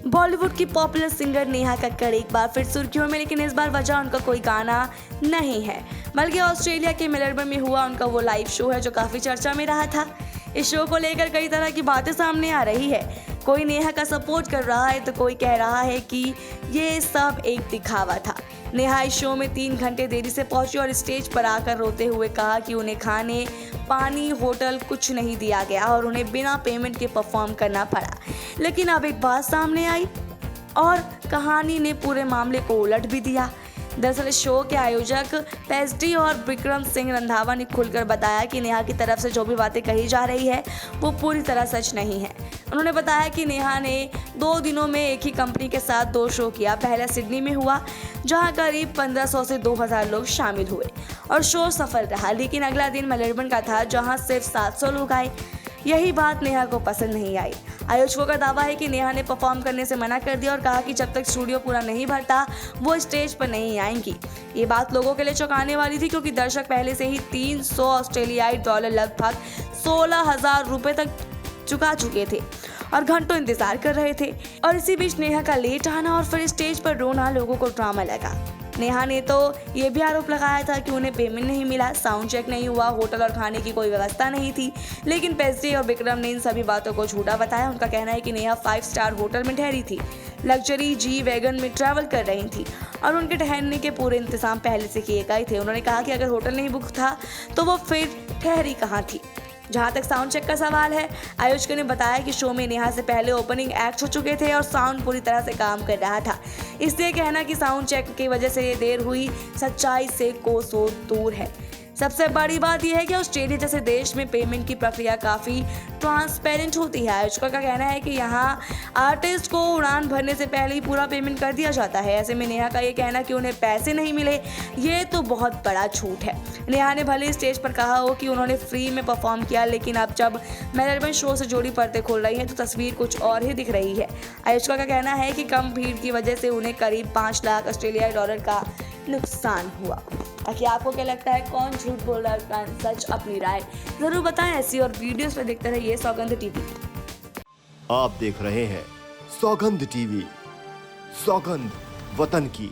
बॉलीवुड की popular singer Neha Kakkar एक बार फिर सुर्खियों में, लेकिन इस बार वजह उनका कोई गाना नहीं है, बल्कि ऑस्ट्रेलिया के मेलबर्न में हुआ उनका वो लाइव शो है जो काफ़ी चर्चा में रहा था। इस शो को लेकर कई तरह की बातें सामने आ रही है। कोई नेहा का सपोर्ट कर रहा है तो कोई कह रहा है कि ये सब एक दिखावा था। नेहा इस शो में 3 घंटे देरी से पहुंची और स्टेज पर आकर रोते हुए कहा कि उन्हें खाने, पानी, होटल कुछ नहीं दिया गया और उन्हें बिना पेमेंट के परफॉर्म करना पड़ा। लेकिन अब एक बात सामने आई और कहानी ने पूरे मामले को उलट भी दिया। दरअसल इस शो के आयोजक पेस्टी और विक्रम सिंह रंधावा ने खुलकर बताया कि नेहा की तरफ से जो भी बातें कही जा रही है वो पूरी तरह सच नहीं है। उन्होंने बताया कि नेहा ने 2 दिनों में एक ही कंपनी के साथ 2 शो किया। पहला सिडनी में हुआ जहां करीब 1500 से 2000 लोग शामिल हुए और शो सफल रहा, लेकिन अगला दिन मेलबर्न का था जहां सिर्फ 700 लोग आए। यही बात नेहा को पसंद नहीं आई। आयोजकों का दावा है कि नेहा ने परफॉर्म करने से मना कर दिया और कहा कि जब तक स्टूडियो पूरा नहीं भरता वो स्टेज पर नहीं आएंगी। ये बात लोगों के लिए चौंकाने वाली थी, क्योंकि दर्शक पहले से ही 300 ऑस्ट्रेलियाई डॉलर लगभग 16,000 रुपए तक चुका चुके थे और घंटों इंतजार कर रहे थे। और इसी बीच नेहा का लेट आना और फिर स्टेज पर रोना लोगों को ड्रामा लगा। नेहा ने तो ये भी आरोप लगाया था कि उन्हें पेमेंट नहीं मिला, साउंड चेक नहीं हुआ, होटल और खाने की कोई व्यवस्था नहीं थी। लेकिन पेस्टी और विक्रम ने इन सभी बातों को झूठा बताया। उनका कहना है कि नेहा 5 स्टार होटल में ठहरी थी, लग्जरी जी वैगन में ट्रैवल कर रही थी और उनके ठहरने के पूरे इंतजाम पहले से किए गए थे। उन्होंने कहा कि अगर होटल नहीं बुक था तो वो फिर ठहरी कहाँ थी। जहां तक साउंड चेक का सवाल है, आयोजकों ने बताया कि शो में नेहा से पहले ओपनिंग एक्ट हो चुके थे और साउंड पूरी तरह से काम कर रहा था। इसलिए कहना कि साउंड चेक की वजह से ये देर हुई, सच्चाई से कोसों दूर है। सबसे बड़ी बात यह है कि ऑस्ट्रेलिया जैसे देश में पेमेंट की प्रक्रिया काफ़ी ट्रांसपेरेंट होती है। आयोजकों का कहना है कि यहाँ आर्टिस्ट को उड़ान भरने से पहले ही पूरा पेमेंट कर दिया जाता है। ऐसे में नेहा का ये कहना कि उन्हें पैसे नहीं मिले, ये तो बहुत बड़ा झूठ है। नेहा ने भले स्टेज पर कहा हो कि उन्होंने फ्री में परफॉर्म किया, लेकिन अब जब मेलबर्न शो से जुड़ी परतें खुल रही हैं तो तस्वीर कुछ और ही दिख रही है। आयोजकों का कहना है कि कम भीड़ की वजह से उन्हें करीब 5 लाख ऑस्ट्रेलियाई डॉलर का नुकसान हुआ। ताकि आपको क्या लगता है, कौन झूठ बोल रहा है, कौन सच? अपनी राय जरूर बताएं। ऐसी और वीडियोस पे देखते रहिए सौगंध टीवी। आप देख रहे हैं सौगंध टीवी, सौगंध वतन की।